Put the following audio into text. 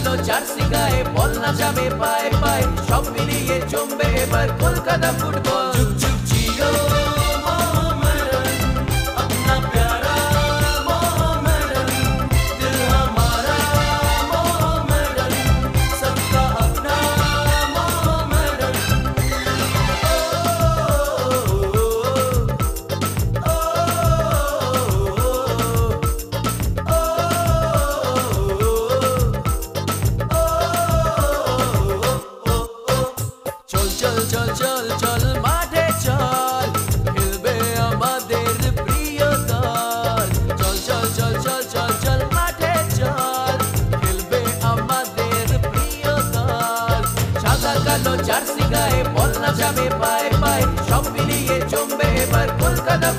কালো জার্সি গায়ে বল না যাবে পায়ে পায়ে, সব মিলিয়ে জমবে এবার কলকাতা ফুটবল। যুগ যুগ জিও মোহামেডান, अपना प्यारा मोहम्मदन, दिल हमारा मोहम्मदन, सबका अपना मोहम्मदन। চল চল চল চল চল মাঠে চল, খেলবে আমাদের প্রিয় দল। চল চল চল চল চল চল মাঠে চল, খেলবে আমাদের প্রিয় দল। সাদা কালো জার্সি গায়ে বল না যাবে পায়ে পায়ে, সব মিলিয়ে জমবে এবার কলকাতা।